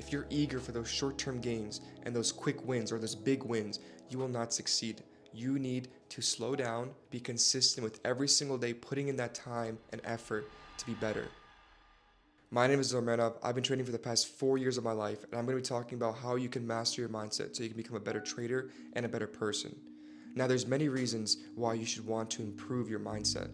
If you're eager for those short-term gains and those quick wins or those big wins, you will not succeed. You need to slow down, be consistent with every single day, putting in that time and effort to be better. My name is Zormanov. I've been trading for the past 4 years of my life, and I'm going to be talking about how you can master your mindset so you can become a better trader and a better person. Now, there's many reasons why you should want to improve your mindset,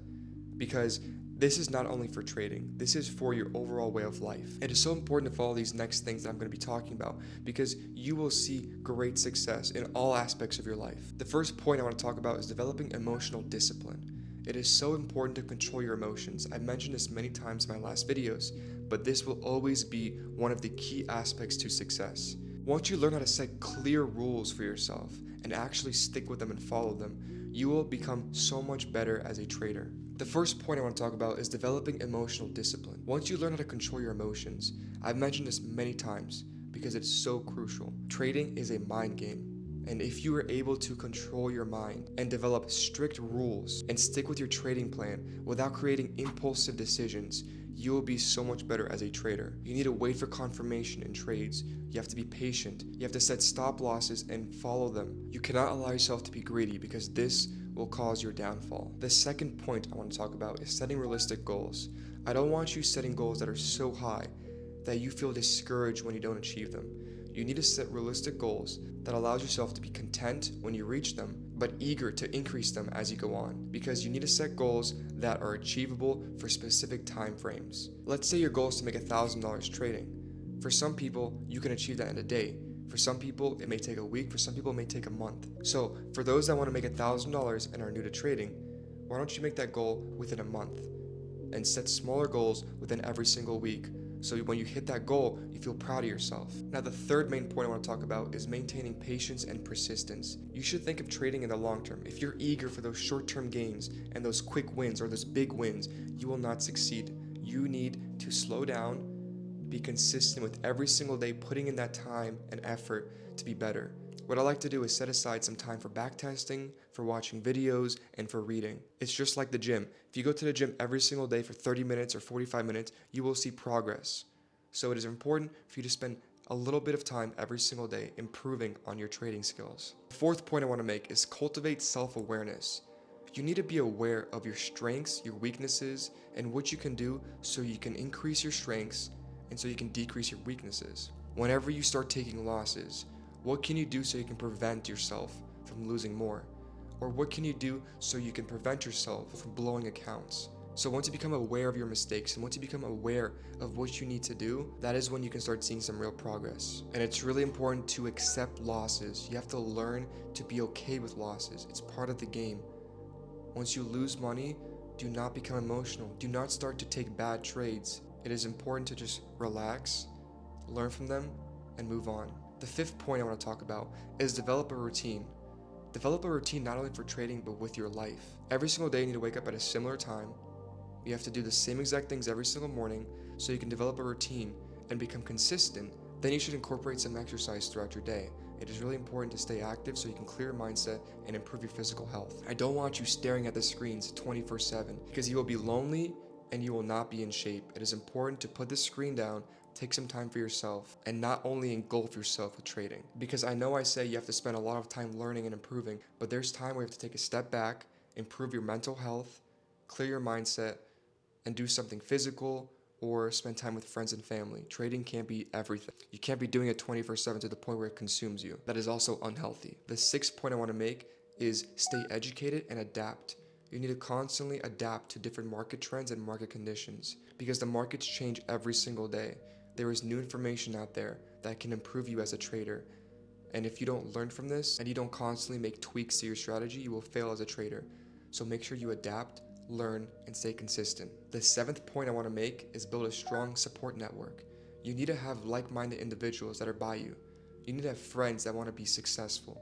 because this is not only for trading, this is for your overall way of life. It is so important to follow these next things that I'm going to be talking about because you will see great success in all aspects of your life. The first point I want to talk about is developing emotional discipline. It is so important to control your emotions. I've mentioned this many times in my last videos, but this will always be one of the key aspects to success. Once you learn how to set clear rules for yourself and actually stick with them and follow them, you will become so much better as a trader. The first point I want to talk about is developing emotional discipline. Once you learn how to control your emotions, I've mentioned this many times because it's so crucial. Trading is a mind game. And if you are able to control your mind and develop strict rules and stick with your trading plan without creating impulsive decisions, you will be so much better as a trader. You need to wait for confirmation in trades. You have to be patient. You have to set stop losses and follow them. You cannot allow yourself to be greedy because this will cause your downfall. The second point I want to talk about is setting realistic goals. I don't want you setting goals that are so high that you feel discouraged when you don't achieve them. You need to set realistic goals that allows yourself to be content when you reach them, but eager to increase them as you go on, because you need to set goals that are achievable for specific time frames. Let's say your goal is to make $1,000 trading. For some people, you can achieve that in a day. For some people, it may take a week. For some people, it may take a month. So for those that want to make $1,000 and are new to trading, why don't you make that goal within a month and set smaller goals within every single week? So when you hit that goal, you feel proud of yourself. Now, the third main point I want to talk about is maintaining patience and persistence. You should think of trading in the long term. If you're eager for those short-term gains and those quick wins or those big wins, you will not succeed. You need to slow down, be consistent with every single day, putting in that time and effort to be better. What I like to do is set aside some time for backtesting, for watching videos, and for reading. It's just like the gym. If you go to the gym every single day for 30 minutes or 45 minutes, you will see progress. So it is important for you to spend a little bit of time every single day improving on your trading skills. The fourth point I want to make is cultivate self-awareness. You need to be aware of your strengths, your weaknesses, and what you can do so you can increase your strengths and so you can decrease your weaknesses. Whenever you start taking losses, what can you do so you can prevent yourself from losing more? Or what can you do so you can prevent yourself from blowing accounts? So once you become aware of your mistakes and once you become aware of what you need to do, that is when you can start seeing some real progress. And it's really important to accept losses. You have to learn to be okay with losses. It's part of the game. Once you lose money, do not become emotional. Do not start to take bad trades. It is important to just relax, learn from them, and move on. The fifth point I want to talk about is develop a routine. Develop a routine not only for trading, but with your life. Every single day you need to wake up at a similar time. You have to do the same exact things every single morning so you can develop a routine and become consistent. Then you should incorporate some exercise throughout your day. It is really important to stay active so you can clear your mindset and improve your physical health. I don't want you staring at the screens 24/7 because you will be lonely and you will not be in shape. It is important to put the screen down, take some time for yourself, and not only engulf yourself with trading. Because I know I say you have to spend a lot of time learning and improving, but there's time where you have to take a step back, improve your mental health, clear your mindset, and do something physical or spend time with friends and family. Trading can't be everything. You can't be doing it 24/7 to the point where it consumes you. That is also unhealthy. The sixth point I want to make is stay educated and adapt. You need to constantly adapt to different market trends and market conditions because the markets change every single day. There is new information out there that can improve you as a trader. And if you don't learn from this and you don't constantly make tweaks to your strategy, you will fail as a trader. So make sure you adapt, learn, and stay consistent. The seventh point I want to make is build a strong support network. You need to have like-minded individuals that are by you. You need to have friends that want to be successful.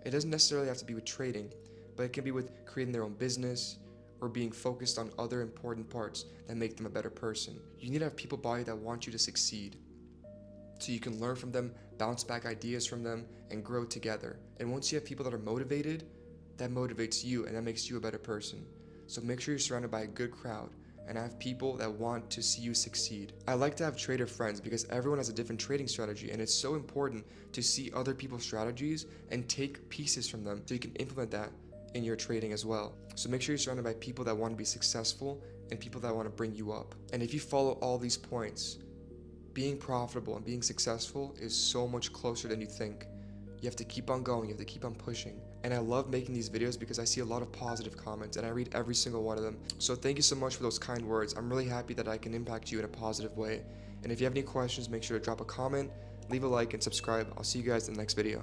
It doesn't necessarily have to be with trading, but it can be with creating their own business or being focused on other important parts that make them a better person. You need to have people by you that want you to succeed so you can learn from them, bounce back ideas from them, and grow together. And once you have people that are motivated, that motivates you and that makes you a better person. So make sure you're surrounded by a good crowd and I have people that want to see you succeed. I like to have trader friends because everyone has a different trading strategy, and it's so important to see other people's strategies and take pieces from them so you can implement that in your trading as well. So make sure you're surrounded by people that want to be successful and people that want to bring you up. And if you follow all these points, being profitable and being successful is so much closer than you think. You have to keep on going, you have to keep on pushing. And I love making these videos because I see a lot of positive comments and I read every single one of them. So thank you so much for those kind words. I'm really happy that I can impact you in a positive way. And if you have any questions, make sure to drop a comment, leave a like, and subscribe. I'll see you guys in the next video.